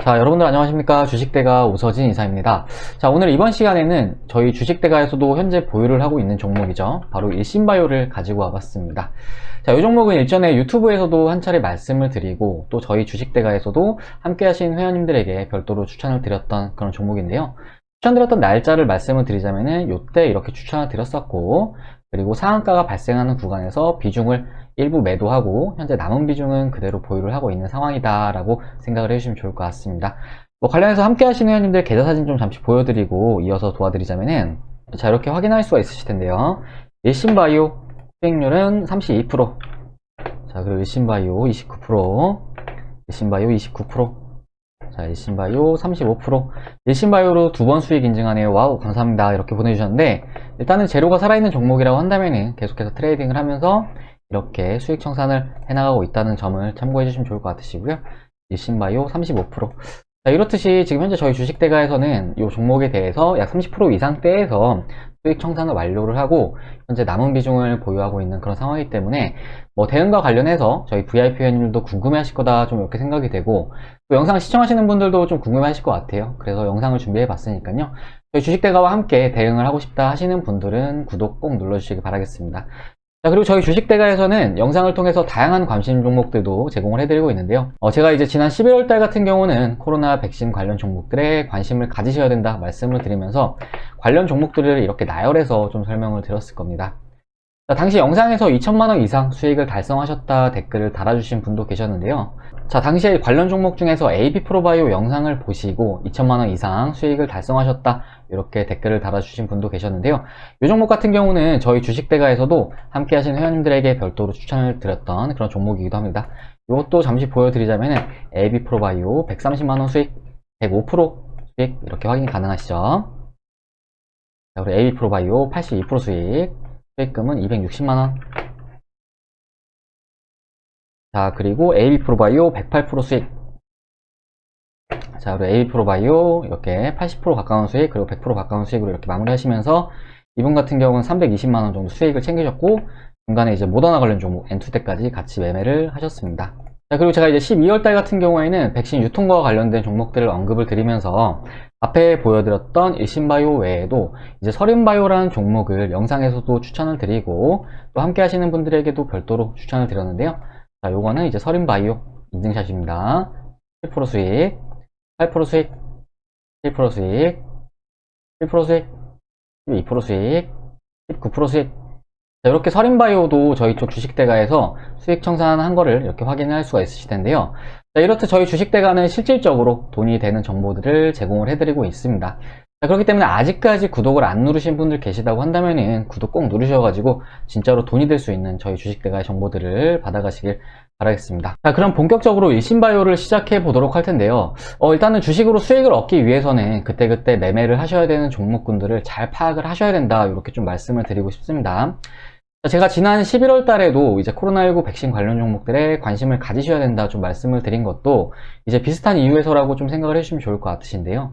자, 여러분들 안녕하십니까? 주식대가 오서진 이사입니다. 자, 오늘 이번 시간에는 저희 주식대가에서도 현재 보유를 하고 있는 종목이죠. 바로 일신바이오를 가지고 와봤습니다. 자, 이 종목은 일전에 유튜브에서도 한 차례 말씀을 드리고 또 저희 주식대가에서도 함께 하신 회원님들에게 별도로 추천을 드렸던 그런 종목인데요. 추천드렸던 날짜를 말씀을 드리자면은 요때 이렇게 추천을 드렸었고, 그리고 상한가가 발생하는 구간에서 비중을 일부 매도하고 현재 남은 비중은 그대로 보유를 하고 있는 상황이다 라고 생각을 해주시면 좋을 것 같습니다. 관련해서 함께 하시는 회원님들 계좌 사진 좀 잠시 보여드리고 이어서 도와드리자면은, 자, 이렇게 확인할 수가 있으실 텐데요. 일신바이오 수익률은 32%, 자, 그리고 일신바이오 29%, 일신바이오 29%, 자, 일신바이오 35%, 일신바이오로 두 번 수익 인증하네요. 와우, 감사합니다. 이렇게 보내주셨는데, 일단은 재료가 살아있는 종목이라고 한다면은 계속해서 트레이딩을 하면서 이렇게 수익 청산을 해나가고 있다는 점을 참고해 주시면 좋을 것 같으시고요. 일신바이오 35%. 자, 이렇듯이 지금 현재 저희 주식대가에서는 이 종목에 대해서 약 30% 이상 대에서 수익 청산을 완료를 하고 현재 남은 비중을 보유하고 있는 그런 상황이기 때문에 대응과 관련해서 저희 VIP 회원님들도 궁금해 하실 거다 좀 이렇게 생각이 되고, 또 영상 시청하시는 분들도 좀 궁금해 하실 것 같아요. 그래서 영상을 준비해 봤으니까요. 저희 주식대가와 함께 대응을 하고 싶다 하시는 분들은 구독 꼭 눌러주시기 바라겠습니다. 자, 그리고 저희 주식대가에서는 영상을 통해서 다양한 관심 종목들도 제공을 해드리고 있는데요. 제가 이제 지난 11월달 같은 경우는 코로나 백신 관련 종목들에 관심을 가지셔야 된다 말씀을 드리면서 관련 종목들을 이렇게 나열해서 좀 설명을 드렸을 겁니다. 자, 당시 영상에서 2천만원 이상 수익을 달성하셨다 댓글을 달아주신 분도 계셨는데요. 자, 당시에 관련 종목 중에서 AB프로바이오 영상을 보시고 2천만원 이상 수익을 달성하셨다 이렇게 댓글을 달아주신 분도 계셨는데요. 이 종목 같은 경우는 저희 주식대가에서도 함께 하신 회원님들에게 별도로 추천을 드렸던 그런 종목이기도 합니다. 이것도 잠시 보여드리자면 AB프로바이오 130만원 수익, 105% 수익 이렇게 확인 가능하시죠. 자, 그리고 AB프로바이오 82% 수익, 수익금은 260만원. 자, 그리고 AB프로바이오 108% 수익. 자, 그리고 AB프로바이오 이렇게 80% 가까운 수익, 그리고 100% 가까운 수익으로 이렇게 마무리하시면서 이분 같은 경우는 320만원 정도 수익을 챙기셨고, 중간에 이제 모더나 관련 종목 N2대까지 같이 매매를 하셨습니다. 자, 그리고 제가 이제 12월달 같은 경우에는 백신 유통과 관련된 종목들을 언급을 드리면서 앞에 보여드렸던 일신바이오 외에도 이제 서린바이오라는 종목을 영상에서도 추천을 드리고 또 함께 하시는 분들에게도 별도로 추천을 드렸는데요. 자, 요거는 이제 서린바이오 인증샷입니다. 7% 수익, 8% 수익, 7% 수익, 7% 수익, 12% 수익, 19% 수익. 자, 이렇게 서린바이오도 저희 쪽 주식대가에서 수익 청산한 거를 이렇게 확인할 수가 있으실 텐데요. 자, 이렇듯 저희 주식대가는 실질적으로 돈이 되는 정보들을 제공을 해드리고 있습니다. 자, 그렇기 때문에 아직까지 구독을 안 누르신 분들 계시다고 한다면은 구독 꼭 누르셔가지고 진짜로 돈이 될 수 있는 저희 주식대가의 정보들을 받아가시길 바라겠습니다. 자, 그럼 본격적으로 일신바이오를 시작해 보도록 할 텐데요. 일단은 주식으로 수익을 얻기 위해서는 그때그때 매매를 하셔야 되는 종목군들을 잘 파악을 하셔야 된다 이렇게 좀 말씀을 드리고 싶습니다. 제가 지난 11월 달에도 이제 코로나19 백신 관련 종목들에 관심을 가지셔야 된다 좀 말씀을 드린 것도 이제 비슷한 이유에서라고 좀 생각을 해주시면 좋을 것 같으신데요.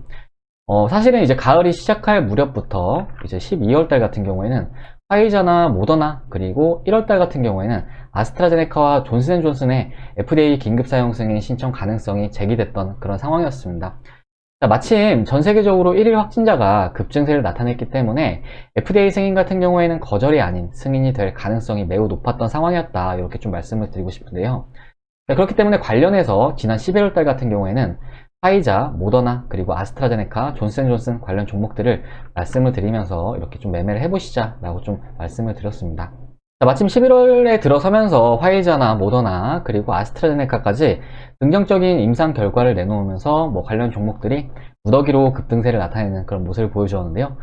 사실은 이제 가을이 시작할 무렵부터 이제 12월 달 같은 경우에는 화이자나 모더나 그리고 1월 달 같은 경우에는 아스트라제네카와 존슨앤존슨의 FDA 긴급 사용 승인 신청 가능성이 제기됐던 그런 상황이었습니다. 자, 마침 전 세계적으로 1일 확진자가 급증세를 나타냈기 때문에 FDA 승인 같은 경우에는 거절이 아닌 승인이 될 가능성이 매우 높았던 상황이었다 이렇게 좀 말씀을 드리고 싶은데요. 자, 그렇기 때문에 관련해서 지난 11월 달 같은 경우에는 화이자, 모더나, 그리고 아스트라제네카, 존슨앤존슨 관련 종목들을 말씀을 드리면서 이렇게 좀 매매를 해보시자 라고 좀 말씀을 드렸습니다. 자, 마침 11월에 들어서면서 화이자나 모더나 그리고 아스트라제네카까지 긍정적인 임상 결과를 내놓으면서 관련 종목들이 무더기로 급등세를 나타내는 그런 모습을 보여주었는데요.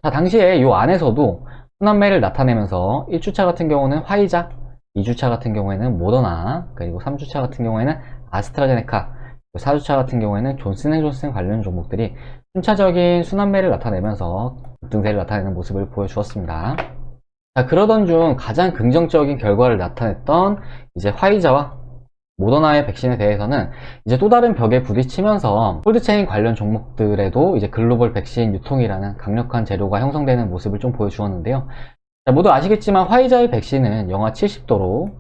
자, 당시에 이 안에서도 순환매를 나타내면서 1주차 같은 경우는 화이자, 2주차 같은 경우에는 모더나, 그리고 3주차 같은 경우에는 아스트라제네카, 4주차 같은 경우에는 존슨앤존슨 관련 종목들이 순차적인 순환매를 나타내면서 급등세를 나타내는 모습을 보여주었습니다. 자, 그러던 중 가장 긍정적인 결과를 나타냈던 이제 화이자와 모더나의 백신에 대해서는 이제 또 다른 벽에 부딪히면서 콜드체인 관련 종목들에도 이제 글로벌 백신 유통이라는 강력한 재료가 형성되는 모습을 좀 보여주었는데요. 자, 모두 아시겠지만 화이자의 백신은 영하 70도로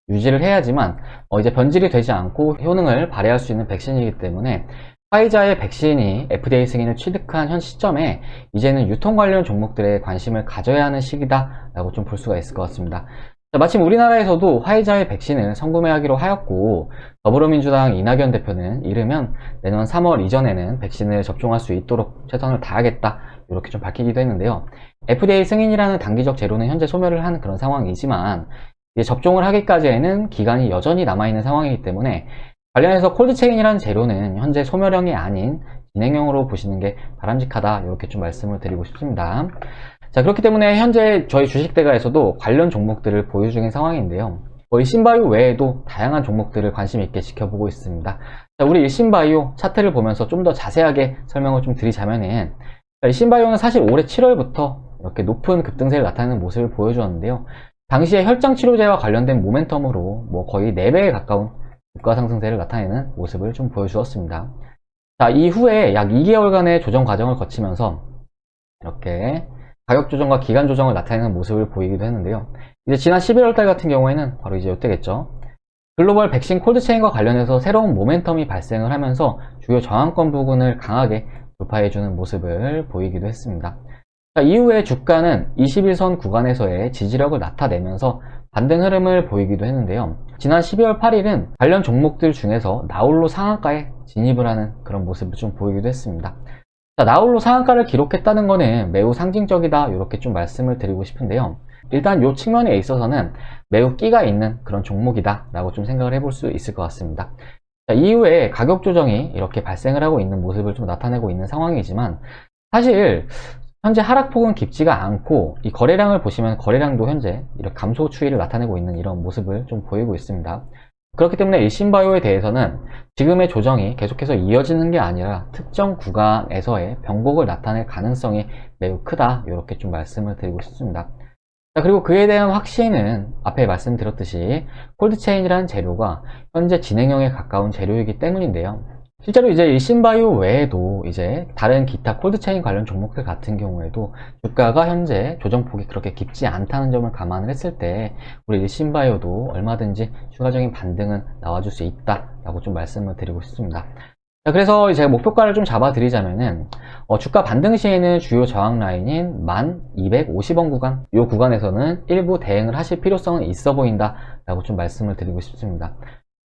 유지를 해야지만 이제 변질이 되지 않고 효능을 발휘할 수 있는 백신이기 때문에 화이자의 백신이 FDA 승인을 취득한 현 시점에 이제는 유통 관련 종목들에 관심을 가져야 하는 시기다 라고 좀 볼 수가 있을 것 같습니다. 자, 마침 우리나라에서도 화이자의 백신을 선구매하기로 하였고, 더불어민주당 이낙연 대표는 이르면 내년 3월 이전에는 백신을 접종할 수 있도록 최선을 다하겠다 이렇게 좀 밝히기도 했는데요. FDA 승인이라는 단기적 재료는 현재 소멸을 한 그런 상황이지만 이제 접종을 하기까지에는 기간이 여전히 남아있는 상황이기 때문에 관련해서 콜드체인이라는 재료는 현재 소멸형이 아닌 진행형으로 보시는 게 바람직하다 이렇게 좀 말씀을 드리고 싶습니다. 자, 그렇기 때문에 현재 저희 주식대가에서도 관련 종목들을 보유 중인 상황인데요. 일신바이오 외에도 다양한 종목들을 관심 있게 지켜보고 있습니다. 자, 우리 일신바이오 차트를 보면서 좀 더 자세하게 설명을 좀 드리자면은, 일신바이오는 사실 올해 7월부터 이렇게 높은 급등세를 나타내는 모습을 보여주었는데요. 당시에 혈장치료제와 관련된 모멘텀으로 거의 4배에 가까운 주가 상승세를 나타내는 모습을 좀 보여주었습니다. 자, 이후에 약 2개월간의 조정 과정을 거치면서 이렇게 가격 조정과 기간 조정을 나타내는 모습을 보이기도 했는데요. 이제 지난 11월달 같은 경우에는 바로 이제 이때겠죠. 글로벌 백신 콜드체인과 관련해서 새로운 모멘텀이 발생을 하면서 주요 저항권 부근을 강하게 돌파해주는 모습을 보이기도 했습니다. 자, 이후에 주가는 21선 구간에서의 지지력을 나타내면서 반등 흐름을 보이기도 했는데요. 지난 12월 8일은 관련 종목들 중에서 나홀로 상한가에 진입을 하는 그런 모습을 좀 보이기도 했습니다. 자, 나홀로 상한가를 기록했다는 것은 매우 상징적이다 이렇게 좀 말씀을 드리고 싶은데요. 일단 이 측면에 있어서는 매우 끼가 있는 그런 종목이다 라고 좀 생각을 해볼 수 있을 것 같습니다. 자, 이후에 가격 조정이 이렇게 발생을 하고 있는 모습을 좀 나타내고 있는 상황이지만 사실 현재 하락폭은 깊지가 않고 이 거래량을 보시면 거래량도 현재 이렇게 감소 추이를 나타내고 있는 이런 모습을 좀 보이고 있습니다. 그렇기 때문에 일신바이오에 대해서는 지금의 조정이 계속해서 이어지는 게 아니라 특정 구간에서의 변곡을 나타낼 가능성이 매우 크다 이렇게 좀 말씀을 드리고 싶습니다. 자, 그리고 그에 대한 확신은 앞에 말씀드렸듯이 콜드체인이라는 재료가 현재 진행형에 가까운 재료이기 때문인데요. 실제로 이제 일신바이오 외에도 이제 다른 기타 콜드체인 관련 종목들 같은 경우에도 주가가 현재 조정폭이 그렇게 깊지 않다는 점을 감안을 했을 때 우리 일신바이오도 얼마든지 추가적인 반등은 나와줄 수 있다라고 좀 말씀을 드리고 싶습니다. 자, 그래서 제가 목표가를 좀 잡아 드리자면은 주가 반등 시에는 주요 저항 라인인 1250원 구간, 이 구간에서는 일부 대응을 하실 필요성은 있어 보인다라고 좀 말씀을 드리고 싶습니다.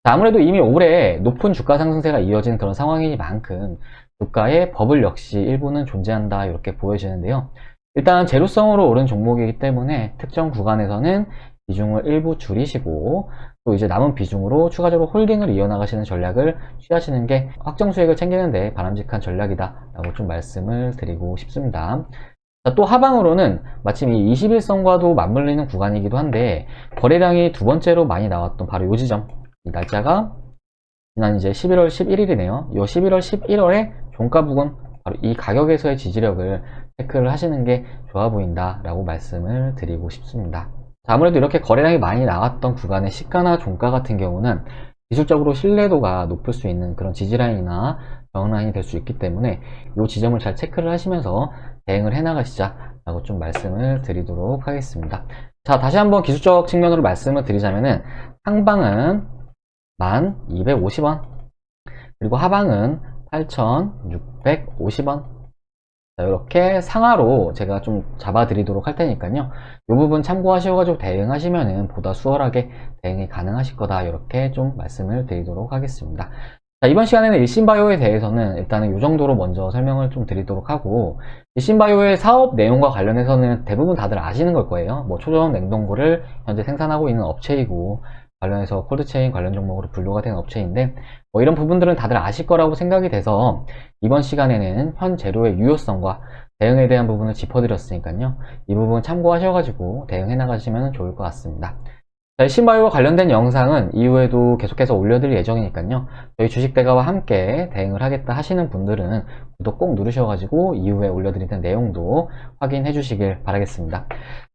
자, 아무래도 이미 올해 높은 주가 상승세가 이어진 그런 상황이니만큼 주가의 버블 역시 일부는 존재한다 이렇게 보여지는데요. 일단 재료성으로 오른 종목이기 때문에 특정 구간에서는 비중을 일부 줄이시고 또 이제 남은 비중으로 추가적으로 홀딩을 이어나가시는 전략을 취하시는 게 확정 수익을 챙기는 데 바람직한 전략이다 라고 좀 말씀을 드리고 싶습니다. 자, 또 하방으로는 마침 이 21선과도 맞물리는 구간이기도 한데 거래량이 두 번째로 많이 나왔던 바로 이 지점, 이 날짜가 지난 이제 11월 11일이네요. 이 11월 11월에 종가 부근 바로 이 가격에서의 지지력을 체크를 하시는 게 좋아 보인다 라고 말씀을 드리고 싶습니다. 자, 아무래도 이렇게 거래량이 많이 나왔던 구간의 시가나 종가 같은 경우는 기술적으로 신뢰도가 높을 수 있는 그런 지지라인이나 저항라인이 될 수 있기 때문에 이 지점을 잘 체크를 하시면서 대응을 해나가시자 라고 좀 말씀을 드리도록 하겠습니다. 자, 다시 한번 기술적 측면으로 말씀을 드리자면은 상방은 1250원 그리고 하방은 8650원. 자, 이렇게 상하로 제가 좀 잡아 드리도록 할 테니까요. 이 부분 참고하셔가지고 대응하시면은 보다 수월하게 대응이 가능하실 거다 이렇게 좀 말씀을 드리도록 하겠습니다. 자, 이번 시간에는 일신바이오에 대해서는 일단은 이 정도로 먼저 설명을 좀 드리도록 하고, 일신바이오의 사업 내용과 관련해서는 대부분 다들 아시는 걸 거예요. 초저온 냉동고를 현재 생산하고 있는 업체이고 관련해서 콜드체인 관련 종목으로 분류가 된 업체인데 이런 부분들은 다들 아실 거라고 생각이 돼서 이번 시간에는 현 재료의 유효성과 대응에 대한 부분을 짚어드렸으니까요. 이 부분 참고하셔가지고 대응해 나가시면 좋을 것 같습니다. 자, 일신바이오와 관련된 영상은 이후에도 계속해서 올려드릴 예정이니까요. 저희 주식대가와 함께 대응을 하겠다 하시는 분들은 구독 꼭 누르셔가지고 이후에 올려드리는 내용도 확인해 주시길 바라겠습니다.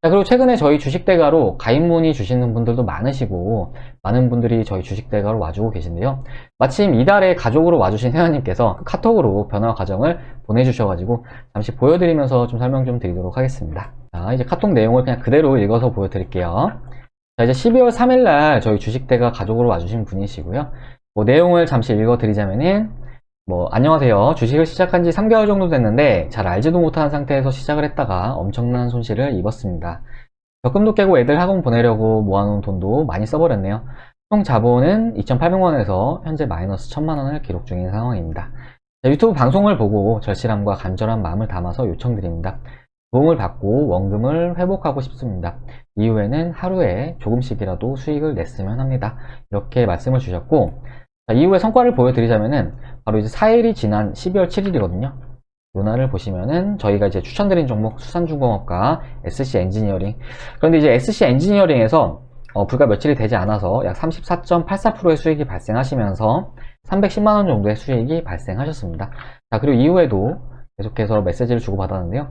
자, 그리고 최근에 저희 주식대가로 가입 문의 주시는 분들도 많으시고 많은 분들이 저희 주식대가로 와주고 계신데요. 마침 이달에 가족으로 와주신 회원님께서 카톡으로 변화 과정을 보내주셔가지고 잠시 보여드리면서 좀 설명 좀 드리도록 하겠습니다. 자, 이제 카톡 내용을 그냥 그대로 읽어서 보여드릴게요. 자, 이제 12월 3일날 저희 주식대가 가족으로 와주신 분이시고요. 뭐 내용을 잠시 읽어드리자면은, 안녕하세요. 주식을 시작한 지 3개월 정도 됐는데 잘 알지도 못하는 상태에서 시작을 했다가 엄청난 손실을 입었습니다. 적금도 깨고 애들 학원 보내려고 모아놓은 돈도 많이 써버렸네요. 총 자본은 2,800만원에서 현재 마이너스 1,000만원을 기록 중인 상황입니다. 자, 유튜브 방송을 보고 절실함과 간절한 마음을 담아서 요청드립니다. 도움을 받고 원금을 회복하고 싶습니다. 이후에는 하루에 조금씩이라도 수익을 냈으면 합니다. 이렇게 말씀을 주셨고, 자, 이후에 성과를 보여드리자면은 바로 이제 4일이 지난 12월 7일이거든요. 요날을 보시면은 저희가 이제 추천드린 종목 수산중공업과 SC 엔지니어링. 그런데 이제 SC 엔지니어링에서 불과 며칠이 되지 않아서 약 34.84%의 수익이 발생하시면서 310만원 정도의 수익이 발생하셨습니다. 자, 그리고 이후에도 계속해서 메시지를 주고받았는데요.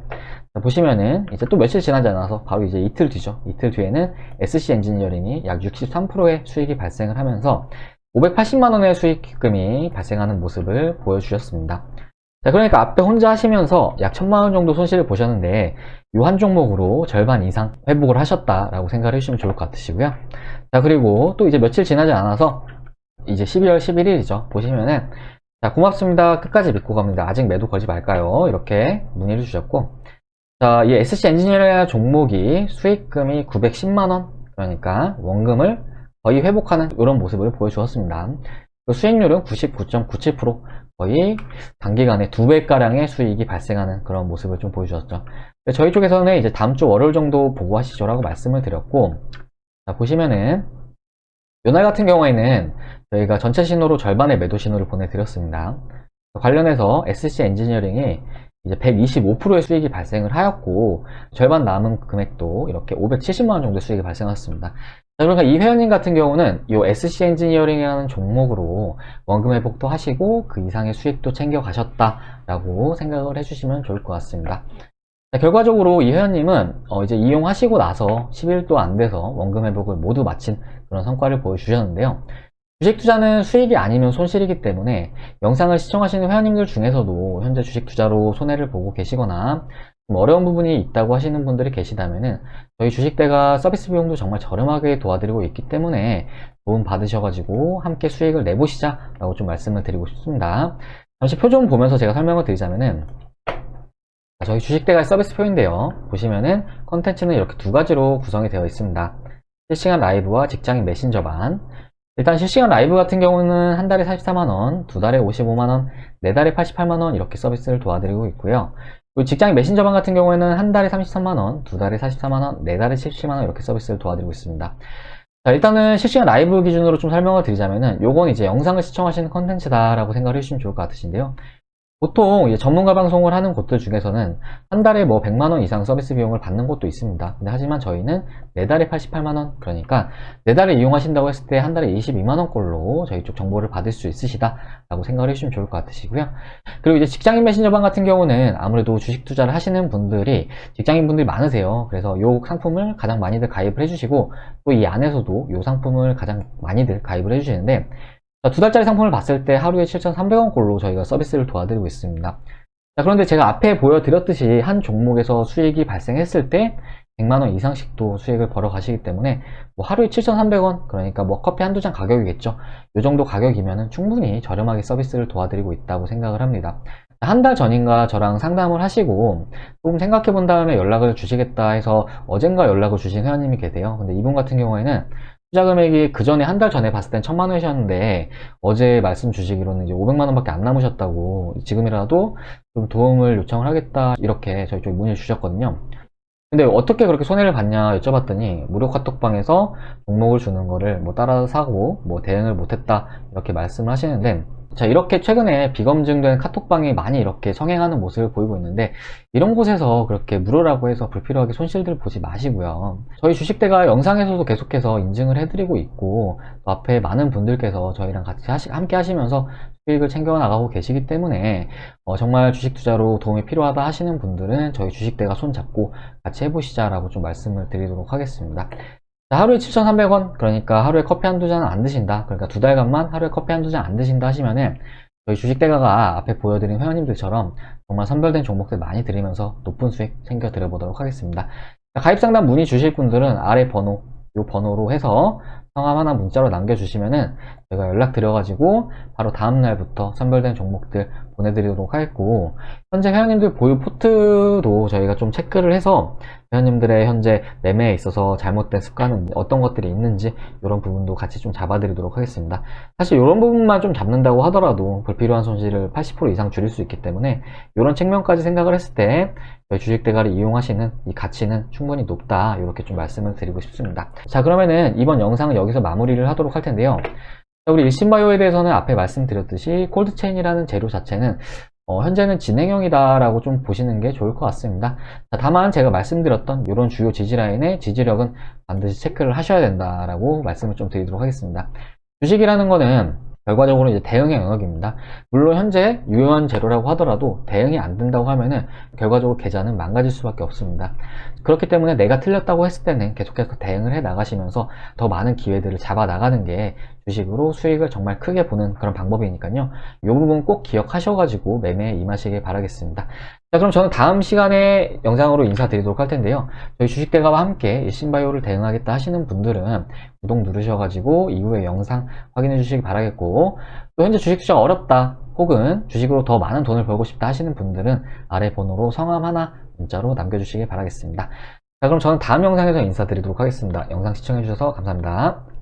자, 보시면은 이제 또 며칠 지나지 않아서 바로 이제 이틀 뒤죠. 이틀 뒤에는 SC 엔지니어링이 약 63%의 수익이 발생을 하면서 580만원의 수익금이 발생하는 모습을 보여주셨습니다. 자, 그러니까 앞에 혼자 하시면서 약 1,000만원 정도 손실을 보셨는데 이 한 종목으로 절반 이상 회복을 하셨다라고 생각을 해주시면 좋을 것 같으시고요. 자, 그리고 또 이제 며칠 지나지 않아서 이제 12월 11일이죠. 보시면은, 자, 고맙습니다. 끝까지 믿고 갑니다. 아직 매도 걸지 말까요? 이렇게 문의를 주셨고, 자, 이 SC 엔지니어링 종목이 수익금이 910만원, 그러니까 원금을 거의 회복하는 이런 모습을 보여주었습니다. 수익률은 99.97%, 거의 단기간에 2배가량의 수익이 발생하는 그런 모습을 좀 보여주었죠. 저희 쪽에서는 이제 다음 주 월요일 정도 보고 하시죠 라고 말씀을 드렸고, 자, 보시면은 요날 같은 경우에는 저희가 전체 신호로 절반의 매도 신호를 보내드렸습니다. 관련해서 SC 엔지니어링이 이제 125%의 수익이 발생을 하였고, 절반 남은 금액도 이렇게 570만원 정도 수익이 발생했습니다. 자, 그러니까 이 회원님 같은 경우는 이 SC 엔지니어링이라는 종목으로 원금 회복도 하시고 그 이상의 수익도 챙겨 가셨다라고 생각을 해주시면 좋을 것 같습니다. 자, 결과적으로 이 회원님은 이제 이용하시고 나서 10일도 안 돼서 원금 회복을 모두 마친 그런 성과를 보여주셨는데요. 주식 투자는 수익이 아니면 손실이기 때문에 영상을 시청하시는 회원님들 중에서도 현재 주식 투자로 손해를 보고 계시거나 좀 어려운 부분이 있다고 하시는 분들이 계시다면은 저희 주식대가 서비스 비용도 정말 저렴하게 도와드리고 있기 때문에 도움 받으셔가지고 함께 수익을 내보시자 라고 좀 말씀을 드리고 싶습니다. 잠시 표 좀 보면서 제가 설명을 드리자면은, 저희 주식대가의 서비스 표인데요. 보시면은 컨텐츠는 이렇게 두 가지로 구성이 되어 있습니다. 실시간 라이브와 직장인 메신저반. 일단 실시간 라이브 같은 경우는 한 달에 44만원, 두 달에 55만원, 네 달에 88만원 이렇게 서비스를 도와드리고 있고요. 그리고 직장인 메신저반 같은 경우에는 한 달에 33만원, 두 달에 44만원, 네 달에 77만원 이렇게 서비스를 도와드리고 있습니다. 자, 일단은 실시간 라이브 기준으로 좀 설명을 드리자면은 요건 이제 영상을 시청하시는 컨텐츠다 라고 생각을 해주시면 좋을 것 같으신데요. 보통 이제 전문가 방송을 하는 곳들 중에서는 한 달에 100만원 이상 서비스 비용을 받는 곳도 있습니다. 근데 하지만 저희는 4달에 88만원, 그러니까 4달을 이용하신다고 했을 때 한 달에 22만원 꼴로 저희 쪽 정보를 받을 수 있으시다 라고 생각을 해주시면 좋을 것 같으시고요. 그리고 이제 직장인 메신저방 같은 경우는 아무래도 주식 투자를 하시는 분들이 직장인 분들이 많으세요. 그래서 이 상품을 가장 많이들 가입을 해주시고 또 이 안에서도 이 상품을 가장 많이들 가입을 해주시는데, 두 달짜리 상품을 봤을 때 하루에 7,300원 꼴로 저희가 서비스를 도와드리고 있습니다. 자, 그런데 제가 앞에 보여드렸듯이 한 종목에서 수익이 발생했을 때 100만원 이상씩도 수익을 벌어 가시기 때문에 하루에 7,300원, 그러니까 커피 한두 잔 가격이겠죠. 이 정도 가격이면 충분히 저렴하게 서비스를 도와드리고 있다고 생각을 합니다. 한 달 전인가 저랑 상담을 하시고 조금 생각해 본 다음에 연락을 주시겠다 해서 어젠가 연락을 주신 회원님이 계세요. 근데 이분 같은 경우에는 투자 금액이 그 전에 한 달 전에 봤을 땐 1,000만원이셨는데 어제 말씀 주시기로는 이제 500만원밖에 안 남으셨다고, 지금이라도 좀 도움을 요청을 하겠다 이렇게 저희 쪽에 문의를 주셨거든요. 근데 어떻게 그렇게 손해를 봤냐 여쭤봤더니 무료 카톡방에서 종목을 주는 거를 따라 사고 대응을 못했다 이렇게 말씀을 하시는데, 자, 이렇게 최근에 비검증된 카톡방이 많이 이렇게 성행하는 모습을 보이고 있는데, 이런 곳에서 그렇게 무료라고 해서 불필요하게 손실들 보지 마시고요. 저희 주식대가 영상에서도 계속해서 인증을 해드리고 있고, 또 앞에 많은 분들께서 저희랑 같이 함께 하시면서 수익을 챙겨 나가고 계시기 때문에 정말 주식 투자로 도움이 필요하다 하시는 분들은 저희 주식대가 손잡고 같이 해보시자라고 좀 말씀을 드리도록 하겠습니다. 하루에 7,300원, 그러니까 하루에 커피 한두 잔 안 드신다, 그러니까 두 달간만 하루에 커피 한두 잔 안 드신다 하시면은 저희 주식대가가 앞에 보여드린 회원님들처럼 정말 선별된 종목들 많이 드리면서 높은 수익 챙겨 드려보도록 하겠습니다. 가입상담 문의 주실 분들은 아래 번호 이 번호로 해서 성함 하나 문자로 남겨주시면은 제가 연락드려가지고 바로 다음날부터 선별된 종목들 보내드리도록 하겠고, 현재 회원님들 보유 포트도 저희가 좀 체크를 해서 회원님들의 현재 매매에 있어서 잘못된 습관은 어떤 것들이 있는지 이런 부분도 같이 좀 잡아드리도록 하겠습니다. 사실 이런 부분만 좀 잡는다고 하더라도 불필요한 손실을 80% 이상 줄일 수 있기 때문에 이런 측면까지 생각을 했을 때 저희 주식 대가리 이용하시는 이 가치는 충분히 높다, 이렇게 좀 말씀을 드리고 싶습니다. 자, 그러면은 이번 영상은 여기서 마무리를 하도록 할 텐데요. 우리 일신바이오에 대해서는 앞에 말씀드렸듯이 콜드체인이라는 재료 자체는 현재는 진행형이다라고 좀 보시는 게 좋을 것 같습니다. 자, 다만 제가 말씀드렸던 이런 주요 지지라인의 지지력은 반드시 체크를 하셔야 된다라고 말씀을 좀 드리도록 하겠습니다. 주식이라는 거는 결과적으로 이제 대응의 영역입니다. 물론 현재 유효한 재료라고 하더라도 대응이 안 된다고 하면은 결과적으로 계좌는 망가질 수밖에 없습니다. 그렇기 때문에 내가 틀렸다고 했을 때는 계속해서 대응을 해 나가시면서 더 많은 기회들을 잡아 나가는 게 주식으로 수익을 정말 크게 보는 그런 방법이니까요. 이 부분 꼭 기억하셔가지고 매매에 임하시길 바라겠습니다. 자, 그럼 저는 다음 시간에 영상으로 인사드리도록 할 텐데요. 저희 주식대가와 함께 일신바이오를 대응하겠다 하시는 분들은 구독 누르셔가지고 이후에 영상 확인해 주시기 바라겠고, 또 현재 주식 투자 어렵다 혹은 주식으로 더 많은 돈을 벌고 싶다 하시는 분들은 아래 번호로 성함 하나 문자로 남겨주시기 바라겠습니다. 자, 그럼 저는 다음 영상에서 인사드리도록 하겠습니다. 영상 시청해주셔서 감사합니다.